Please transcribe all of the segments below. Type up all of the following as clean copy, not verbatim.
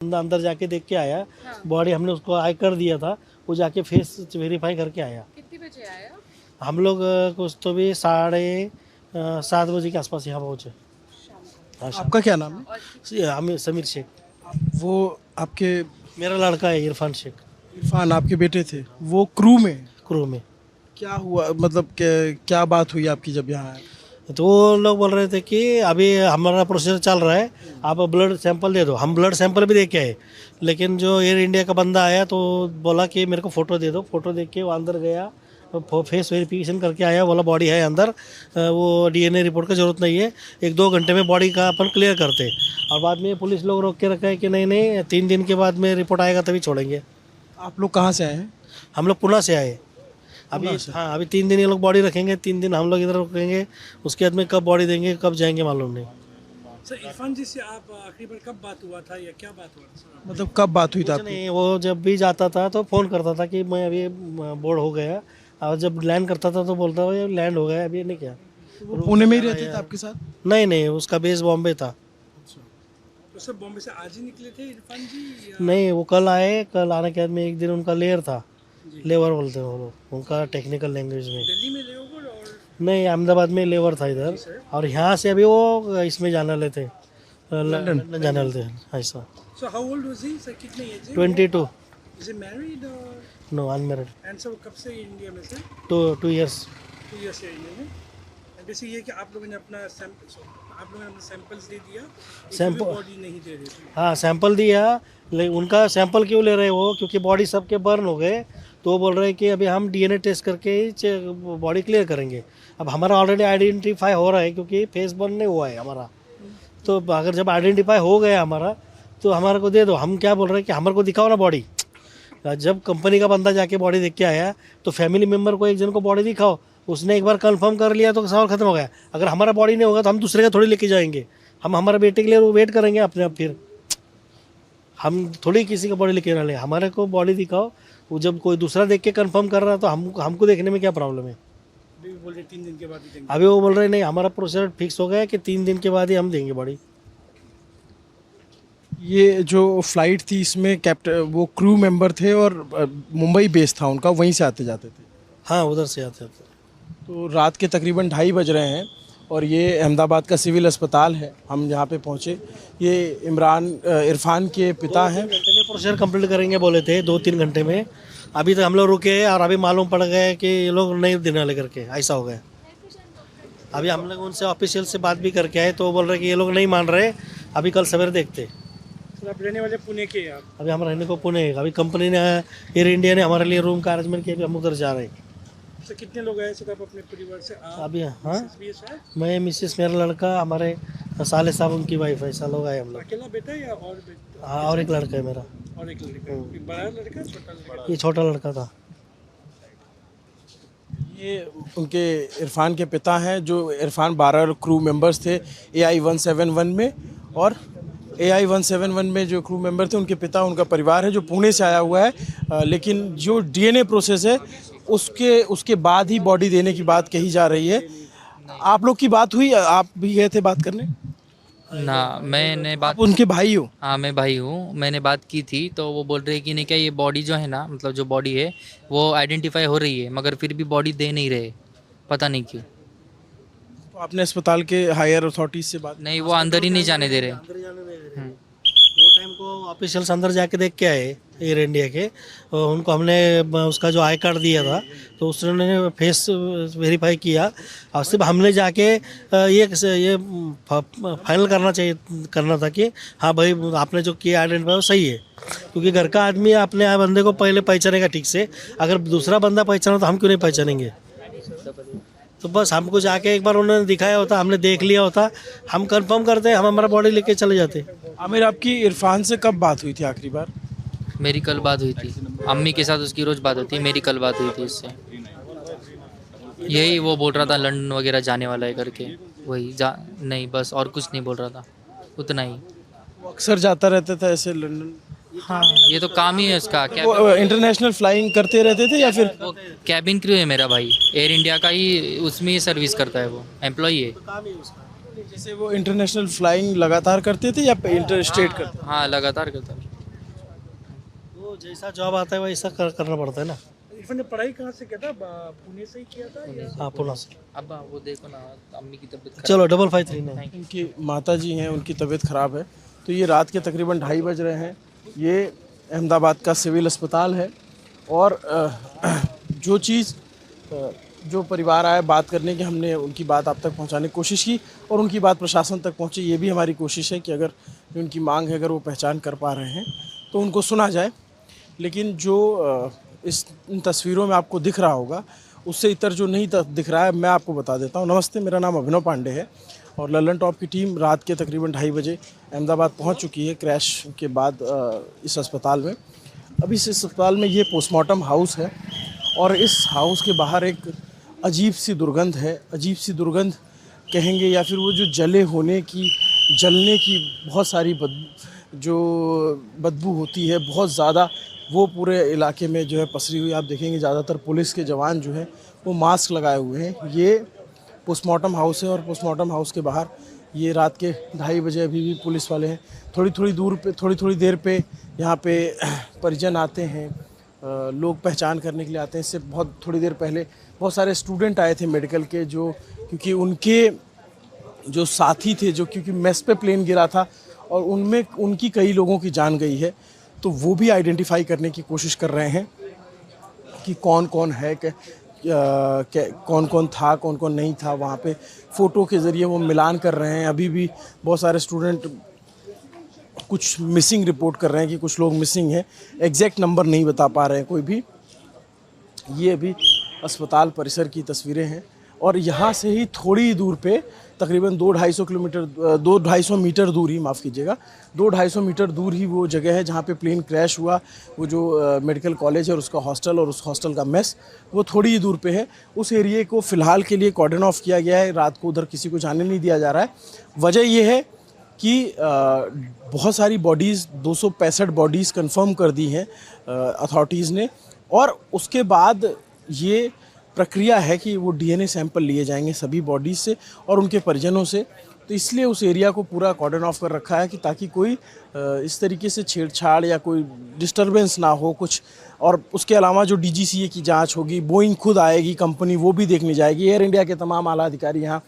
बंदा अंदर जाके देख के आया। हाँ। बॉडी हमने उसको आई कर दिया था, वो जाके फेस वेरीफाई करके आया। कितने बजे आया? हम लोग कुछ तो भी 7:30 के आसपास यहाँ पहुँचे। शाम को। हाँ, शाम। आपका क्या नाम है? और हमें समीर शेख, वो आपके मेरा लड़का है इरफान शेख, इरफान आपके बेटे थे, वो क्रू में हैं। क्रू में। क्या हुआ, मतलब क्या बात हुई आपकी जब यहाँ आए? तो वो लोग बोल रहे थे कि अभी हमारा प्रोसीजर चल रहा है, आप ब्लड सैंपल दे दो। हम ब्लड सैंपल भी दे के आए, लेकिन जो एयर इंडिया का बंदा आया तो बोला कि मेरे को फ़ोटो दे दो। फ़ोटो देख के वो अंदर गया, फेस वेरिफिकेशन करके आया, बोला बॉडी है अंदर, वो डीएनए रिपोर्ट का ज़रूरत नहीं है, 1-2 घंटे में बॉडी का अपन क्लियर करते। और बाद में पुलिस लोग रोक के रखा है कि नहीं नहीं 3 दिन के बाद में रिपोर्ट आएगा तभी छोड़ेंगे। आप लोग कहाँ से आए हैं? हम लोग पुणे से आए अभी। पुणे से? हाँ, अभी 3 दिन ये लोग बॉडी रखेंगे, 3 दिन हम लोग इधर रुकेंगे। उसके बाद में कब बॉडी देंगे कब जाएंगे मालूम नहीं। सर इरफान जी से आप आखिरी बार कब बात हुआ था या क्या बात हुआ था सर? मतलब कब बात हुई थी कुछ आपकी? नहीं, वो जब भी जाता था तो फ़ोन करता था कि मैं अभी बोर्ड हो गया, और जब लैंड करता था तो बोलता था ये लैंड हो गया अभी नहीं क्या। वो पुणे में ही रहते थे आपके साथ? नहीं नहीं, उसका बेस बॉम्बे था। तो सर बॉम्बे से आज ही निकले थे इरफान जी या? नहीं, वो कल आए, कल आने के बाद में एक दिन उनका लेयर था, लेबर बोलते हैं वो लोग उनका टेक्निकल लैंग्वेज में। दिल्ली में लेओवर और नहीं, अहमदाबाद में लेबर था इधर, और यहाँ से अभी वो इसमें जाने वाले थे, लंदन जाने वाले थे ऐसा। So how old was he sir, कितने एज है? 22। इज ही मैरिड और नो, अनमेरिड। एंड सर कब से इंडिया में सर? 2 years। 2 इयर्स से इंडिया में। एंड बेसिकली ये कि आप लोगों ने अपना सैंपल्स दे दिया, सैंपल- बॉडी नहीं दे रहे थे। हाँ, सैंपल दिया, लेकिन उनका सैंपल क्यों ले रहे हो, क्योंकि बॉडी सबके बर्न हो गए, तो वो बोल रहे हैं कि अभी हम डीएनए टेस्ट करके ही बॉडी क्लियर करेंगे। अब हमारा ऑलरेडी आइडेंटिफाई हो रहा है क्योंकि फेस बर्न नहीं हुआ है हमारा, तो अगर जब आइडेंटिफाई हो गया हमारा तो हमारे को दे दो। हम क्या बोल रहे हैं कि हमारे को दिखाओ ना बॉडी। जब कंपनी का बंदा जाके बॉडी देख के आया तो फैमिली मेम्बर को एक जन को बॉडी दिखाओ, उसने एक बार कंफर्म कर लिया तो सवाल खत्म हो गया। अगर हमारा बॉडी नहीं होगा तो हम दूसरे का थोड़ी लेके जाएंगे, हम हमारे बेटे के लिए वो वेट करेंगे अपने आप। फिर हम थोड़ी किसी का बॉडी लेके ना, हमारे को बॉडी दिखाओ। वो जब कोई दूसरा देख के कंफर्म कर रहा है तो हमको देखने में क्या प्रॉब्लम है। अभी बोल रहे 3 दिन के बाद ही देंगे। अभी वो बोल रहे नहीं, हमारा प्रोसीजर फिक्स हो गया है कि 3 दिन के बाद ही हम देंगे बॉडी। ये जो फ्लाइट थी इसमें कैप्टन वो क्रू मेंबर थे और मुंबई बेस था उनका, वहीं से आते जाते थे। हाँ, उधर से आते आते। तो रात के तकरीबन 2:30 बज रहे हैं और ये अहमदाबाद का सिविल अस्पताल है, हम यहाँ पे पहुँचे। ये इरफान के पिता हैं। 2-3 घंटे में प्रोसीजर कंप्लीट करेंगे बोले थे, 2-3 घंटे में। अभी तक हम लोग रुके और अभी मालूम पड़ गया कि ये लोग नहीं देने वाले करके, ऐसा हो गया। अभी हम लोग उनसे ऑफिशियल से बात भी करके आए तो वो बोल रहे कि ये लोग नहीं मान रहे, अभी कल सवेरे देखते। सर आप रहने वाले पुणे के हैं आप? अभी हम रहने को पुणे है। अभी कंपनी ने, एयर इंडिया ने हमारे लिए रूम का अरेंजमेंट किया, हम उधर जा रहे हैं। सर कितने लोग आए सर आप अपने परिवार से? आप अभी हाँ, मिसेस भी है सर? मैं, मिसेस, मेरा लड़का, हमारे साले साहब उनकी वाइफ, ऐसा लोग आए हम लोग। अकेला बेटा या और बेटा? हाँ, और एक लड़का है मेरा, और एक लड़का, एक बड़ा लड़का छोटा लड़का? ये छोटा लड़का था। ये उनके इरफान के पिता हैं, जो इरफान 12 क्रू मेंबर्स थे AI-171 में, और AI-171 में जो क्रू मेंबर थे उनके पिता, उनका परिवार है जो पुणे से आया हुआ है। लेकिन जो डीएनए प्रोसेस है उसके बाद ही बॉडी देने की बात कही जा रही है। आप लोग की बात हुई, आप भी गए थे बात करने? ना, मैंने बात, आप उनके भाई हो? हाँ मैं भाई हूँ, मैंने बात की थी तो वो बोल रहे कि नहीं क्या ये बॉडी जो है ना, मतलब जो बॉडी है वो आइडेंटिफाई हो रही है, मगर फिर भी बॉडी दे नहीं रहे, पता नहीं क्यों। तो आपने अस्पताल के हायर अथॉरिटीज से बात? नहीं, वो अंदर ही नहीं जाने दे रहे। अंदर जाने नहीं दे रहे। वो टाइम को ऑफिशियल्स अंदर जाके देख के आए एयर इंडिया के, और उनको हमने उसका जो आई कार्ड दिया था तो उसने फेस वेरीफाई किया, और सिर्फ हमने जाके ये फाइनल करना था कि हाँ भाई आपने जो किया आइडेंटिफाई वो सही है, क्योंकि घर का आदमी अपने बंदे को पहले पहचानेगा ठीक से, अगर दूसरा बंदा पहचाना तो हम क्यों नहीं पहचानेंगे। तो बस हमको जाके एक बार उन्होंने दिखाया होता, हमने देख लिया होता, हम कंफर्म करते, हम हमारा बॉडी लेके चले जाते। आमिर, आपकी इरफान से कब बात हुई थी आखिरी बार? मेरी कल बात हुई थी, अम्मी के साथ उसकी रोज़ बात होती है, मेरी कल बात हुई थी उससे। यही वो बोल रहा था लंदन वगैरह जाने वाला है करके, वही नहीं, बस और कुछ नहीं बोल रहा था, उतना ही। वो अक्सर जाता रहता था ऐसे लंदन? हाँ, ये तो काम ही है उसका। वो इंटरनेशनल फ्लाइंग करते रहते थे या फिर? वो कैबिन क्रू है मेरा भाई, एयर इंडिया का ही, उसमें ही सर्विस करता है, वो एम्प्लॉई है। जैसे वो इंटरनेशनल फ्लाइंग लगातार करते थे या इंटर स्टेट करते? हाँ, लगातार करता है। तो जैसा जॉब आता है वैसा करना पड़ता है ना। इरफान ने पढ़ाई कहाँ से किया था? पुणे से ही किया था या? हाँ पुणे से। अब्बा वो देखो ना, अम्मी की तबीयत खराब चलो 5539। है। उनकी माता जी हैं, उनकी तबीयत ख़राब है। तो ये रात के तकरीबन 2:30 बज रहे हैं। ये अहमदाबाद का सिविल अस्पताल है और जो चीज़ जो परिवार आया बात करने की, हमने उनकी बात आप तक पहुंचाने की कोशिश की और उनकी बात प्रशासन तक पहुंची। ये भी हमारी कोशिश है कि अगर जो उनकी मांग है, अगर वो पहचान कर पा रहे हैं तो उनको सुना जाए। लेकिन जो इन तस्वीरों में आपको दिख रहा होगा उससे इतर जो नहीं दिख रहा है, मैं आपको बता देता हूँ। नमस्ते, मेरा नाम अभिनव पांडे है और लल्लन टॉप की टीम रात के तकरीबन 2:30 बजे अहमदाबाद पहुँच चुकी है क्रैश के बाद इस अस्पताल में। अभी इस अस्पताल में ये पोस्टमार्टम हाउस है और इस हाउस के बाहर एक अजीब सी दुर्गंध है। अजीब सी दुर्गंध कहेंगे या फिर वो जो जलने की बहुत सारी बदबू होती है बहुत ज़्यादा, वो पूरे इलाके में जो है पसरी हुई। आप देखेंगे ज़्यादातर पुलिस के जवान जो हैं वो मास्क लगाए हुए हैं। ये पोस्टमार्टम हाउस है और पोस्टमार्टम हाउस के बाहर ये रात के 2:30 बजे अभी भी पुलिस वाले हैं। थोड़ी देर पे यहाँ पे परिजन आते हैं, लोग पहचान करने के लिए आते हैं। इससे बहुत थोड़ी देर पहले बहुत सारे स्टूडेंट आए थे मेडिकल के, जो क्योंकि उनके जो साथी थे, जो क्योंकि मेस पे प्लेन गिरा था और उनमें उनकी कई लोगों की जान गई है, तो वो भी आइडेंटिफाई करने की कोशिश कर रहे हैं कि कौन कौन है, कौन कौन था, कौन कौन नहीं था। वहाँ पे फ़ोटो के ज़रिए वो मिलान कर रहे हैं। अभी भी बहुत सारे स्टूडेंट कुछ मिसिंग रिपोर्ट कर रहे हैं कि कुछ लोग मिसिंग हैं। एग्जैक्ट नंबर नहीं बता पा रहे हैं कोई भी। ये अभी अस्पताल परिसर की तस्वीरें हैं और यहाँ से ही थोड़ी दूर पे तकरीबन 200-250 मीटर दूर ही, माफ़ कीजिएगा, 200-250 मीटर दूर ही वो जगह है जहाँ पे प्लेन क्रैश हुआ। वो जो मेडिकल कॉलेज है और उसका हॉस्टल और उस हॉस्टल का मेस, वो थोड़ी ही दूर पे है। उस एरिए को फ़िलहाल के लिए कॉर्डन ऑफ किया गया है। रात को उधर किसी को जाने नहीं दिया जा रहा है। वजह यह है कि बहुत सारी बॉडीज़, 265 बॉडीज़ कंफर्म कर दी हैं अथॉरिटीज़ ने और उसके बाद ये प्रक्रिया है कि वो डीएनए सैंपल लिए जाएंगे सभी बॉडीज़ से और उनके परिजनों से। तो इसलिए उस एरिया को पूरा कॉर्डन ऑफ कर रखा है कि ताकि कोई इस तरीके से छेड़छाड़ या कोई डिस्टरबेंस ना हो कुछ। और उसके अलावा जो डीजीसीए की जांच होगी, बोइंग खुद आएगी कंपनी, वो भी देखने जाएगी। एयर इंडिया के तमाम आला अधिकारी यहाँ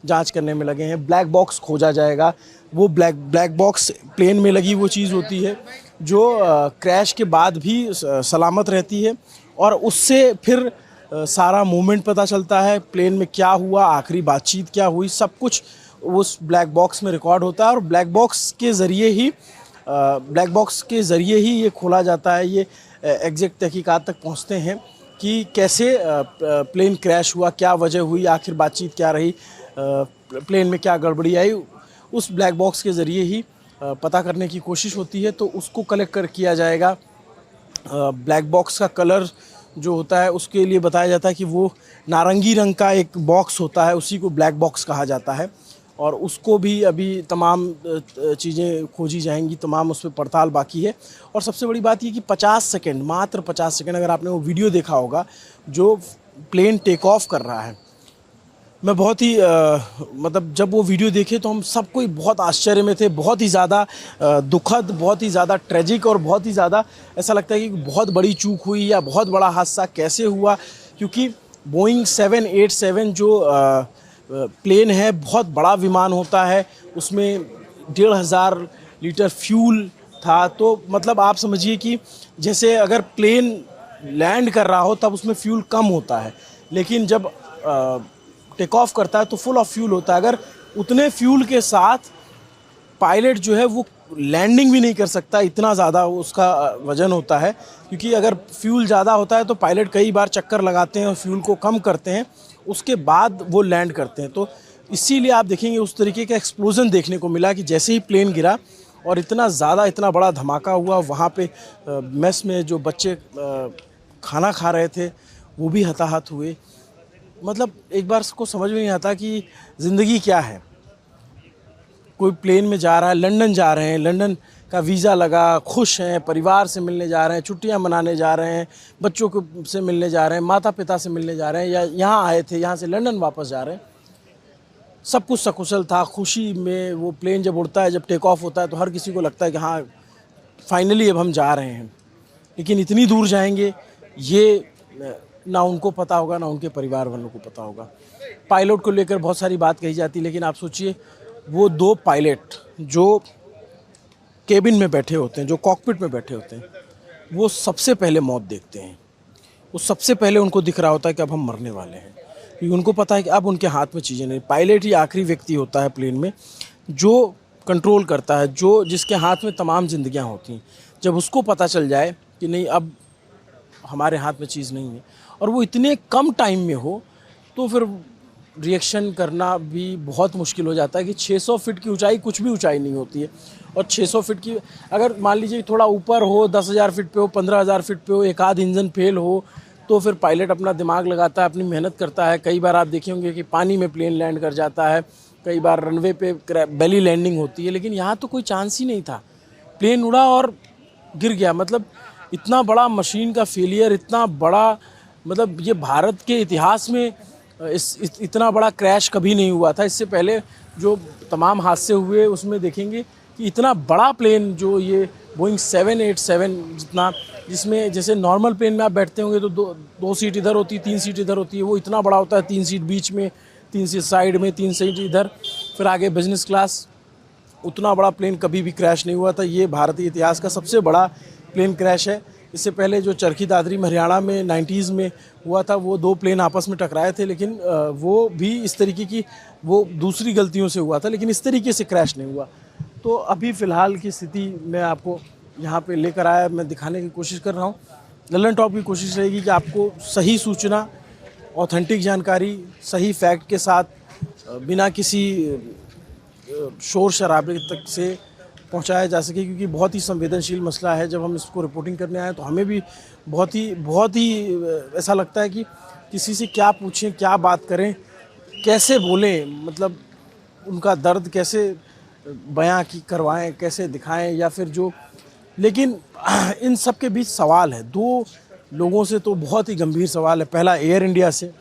जांच करने में लगे हैं। ब्लैक बॉक्स खोजा जाएगा। वो ब्लैक बॉक्स प्लेन में लगी वो चीज़ होती है जो क्रैश के बाद भी सलामत रहती है और उससे फिर सारा मूवमेंट पता चलता है, प्लेन में क्या हुआ, आखिरी बातचीत क्या हुई, सब कुछ उस ब्लैक बॉक्स में रिकॉर्ड होता है और ब्लैक बॉक्स के ज़रिए ही ये खोला जाता है। ये एग्जैक्ट तहकीकात तक पहुंचते हैं कि कैसे प्लेन क्रैश हुआ, क्या वजह हुई, आखिर बातचीत क्या रही, प्लेन में क्या गड़बड़ी आई। उस ब्लैक बॉक्स के ज़रिए ही पता करने की कोशिश होती है। तो उसको कलेक्ट किया जाएगा। ब्लैक बॉक्स का कलर जो होता है उसके लिए बताया जाता है कि वो नारंगी रंग का एक बॉक्स होता है, उसी को ब्लैक बॉक्स कहा जाता है और उसको भी अभी तमाम चीज़ें खोजी जाएंगी, तमाम उस पर पड़ताल बाकी है। और सबसे बड़ी बात ये कि 50 सेकंड, मात्र 50 सेकंड, अगर आपने वो वीडियो देखा होगा जो प्लेन टेक ऑफ कर रहा है, मैं बहुत ही मतलब जब वो वीडियो देखे तो हम सब कोई बहुत आश्चर्य में थे। बहुत ही ज़्यादा दुखद, बहुत ही ज़्यादा ट्रेजिक और बहुत ही ज़्यादा ऐसा लगता है कि बहुत बड़ी चूक हुई या बहुत बड़ा हादसा कैसे हुआ, क्योंकि बोइंग 787 जो प्लेन है बहुत बड़ा विमान होता है, उसमें 1,500 लीटर फ्यूल था। तो मतलब आप समझिए कि जैसे अगर प्लेन लैंड कर रहा हो तब उसमें फ्यूल कम होता है, लेकिन जब टेक ऑफ करता है तो फुल ऑफ फ्यूल होता है। अगर उतने फ्यूल के साथ पायलट जो है वो लैंडिंग भी नहीं कर सकता, इतना ज़्यादा उसका वज़न होता है। क्योंकि अगर फ्यूल ज़्यादा होता है तो पायलट कई बार चक्कर लगाते हैं और फ्यूल को कम करते हैं, उसके बाद वो लैंड करते हैं। तो इसीलिए आप देखेंगे उस तरीके का एक्सप्लोजन देखने को मिला कि जैसे ही प्लेन गिरा और इतना बड़ा धमाका हुआ। वहाँ पे मेस में जो बच्चे खाना खा रहे थे वो भी हताहत हुए। मतलब एक बार को समझ में नहीं आता कि ज़िंदगी क्या है। कोई प्लेन में जा रहा है, लंदन जा रहे हैं, लंदन का वीज़ा लगा, खुश हैं, परिवार से मिलने जा रहे हैं, छुट्टियां मनाने जा रहे हैं, बच्चों को से मिलने जा रहे हैं, माता पिता से मिलने जा रहे हैं, या यहाँ आए थे, यहाँ से लंदन वापस जा रहे हैं। सब कुछ सकुशल था, खुशी में। वो प्लेन जब उड़ता है, जब टेक ऑफ होता है तो हर किसी को लगता है कि हाँ फाइनली अब हम जा रहे हैं। लेकिन इतनी दूर जाएंगे ये ना उनको पता होगा ना उनके परिवार वालों को पता होगा। पायलट को लेकर बहुत सारी बात कही जाती है, लेकिन आप सोचिए वो 2 पायलट जो केबिन में बैठे होते हैं, जो कॉकपिट में बैठे होते हैं, वो सबसे पहले मौत देखते हैं। वो सबसे पहले उनको दिख रहा होता है कि अब हम मरने वाले हैं, क्योंकि उनको पता है कि अब उनके हाथ में चीज़ें नहीं। पायलट ही आखिरी व्यक्ति होता है प्लेन में जो कंट्रोल करता है, जो जिसके हाथ में तमाम जिंदगियां होती हैं। जब उसको पता चल जाए कि नहीं अब हमारे हाथ में चीज़ नहीं है और वो इतने कम टाइम में हो, तो फिर रिएक्शन करना भी बहुत मुश्किल हो जाता है कि 600 फीट की ऊंचाई कुछ भी ऊंचाई नहीं होती है। और 600 फीट की अगर मान लीजिए थोड़ा ऊपर हो, 10,000 फीट पे हो, 15,000 फीट पे हो, एक आध इंजन फेल हो, तो फिर पायलट अपना दिमाग लगाता है, अपनी मेहनत करता है। कई बार आप देखे होंगे कि पानी में प्लेन लैंड कर जाता है, कई बार रनवे पे बेली लैंडिंग होती है, लेकिन यहाँ तो कोई चांस ही नहीं था। प्लेन उड़ा और गिर गया। मतलब इतना बड़ा मशीन का फेलियर, इतना बड़ा, मतलब ये भारत के इतिहास में इतना बड़ा क्रैश कभी नहीं हुआ था। इससे पहले जो तमाम हादसे हुए उसमें देखेंगे कि इतना बड़ा प्लेन जो ये बोइंग 787 जितना, जिसमें जैसे नॉर्मल प्लेन में आप बैठते होंगे तो दो सीट इधर होती है, 3 सीट इधर होती है, वो इतना बड़ा होता है, 3 सीट बीच में, 3 सीट साइड में, 3 सीट इधर, फिर आगे बिजनेस क्लास। उतना बड़ा प्लेन कभी भी क्रैश नहीं हुआ था। ये भारतीय इतिहास का सबसे बड़ा प्लेन क्रैश है। इससे पहले जो चरखी दादरी हरियाणा में 90s में हुआ था, वो 2 प्लेन आपस में टकराए थे, लेकिन वो भी इस तरीके की, वो दूसरी गलतियों से हुआ था, लेकिन इस तरीके से क्रैश नहीं हुआ। तो अभी फ़िलहाल की स्थिति मैं आपको यहाँ पे लेकर आया, मैं दिखाने की कोशिश कर रहा हूँ। लल्लन टॉप की कोशिश रहेगी कि आपको सही सूचना, ऑथेंटिक जानकारी, सही फैक्ट के साथ, बिना किसी शोर शराबे तक से पहुंचाया जा सके, क्योंकि बहुत ही संवेदनशील मसला है। जब हम इसको रिपोर्टिंग करने आए तो हमें भी बहुत ही ऐसा लगता है कि किसी से क्या पूछें, क्या बात करें, कैसे बोलें, मतलब उनका दर्द कैसे बयां की करवाएं, कैसे दिखाएं, या फिर जो, लेकिन इन सब के बीच सवाल है 2 लोगों से, तो बहुत ही गंभीर सवाल है। पहला एयर इंडिया से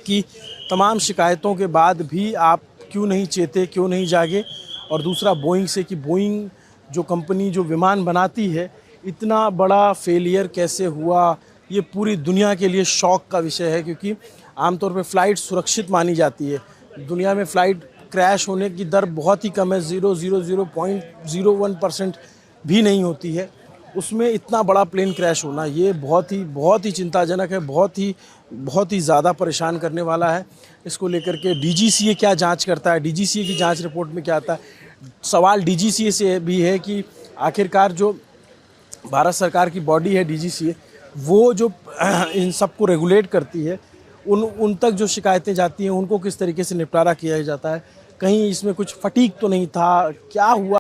कि तमाम शिकायतों के बाद भी आप क्यों नहीं चेते, क्यों नहीं जागे, और दूसरा बोइंग से कि बोइंग जो कंपनी जो विमान बनाती है, इतना बड़ा फेलियर कैसे हुआ। ये पूरी दुनिया के लिए शौक का विषय है, क्योंकि आमतौर पे फ़्लाइट सुरक्षित मानी जाती है। दुनिया में फ़्लाइट क्रैश होने की दर बहुत ही कम है, 0.01% भी नहीं होती है। उसमें इतना बड़ा प्लेन क्रैश होना, ये बहुत ही चिंताजनक है, बहुत ही ज़्यादा परेशान करने वाला है। इसको लेकर के DGCA क्या जांच करता है, DGCA की जांच रिपोर्ट में क्या आता है। सवाल DGCA से भी है कि आखिरकार जो भारत सरकार की बॉडी है DGCA, वो जो इन सबको रेगुलेट करती है, उन तक जो शिकायतें जाती हैं उनको किस तरीके से निपटारा किया जाता है। कहीं इसमें कुछ फटीक तो नहीं था, क्या हुआ।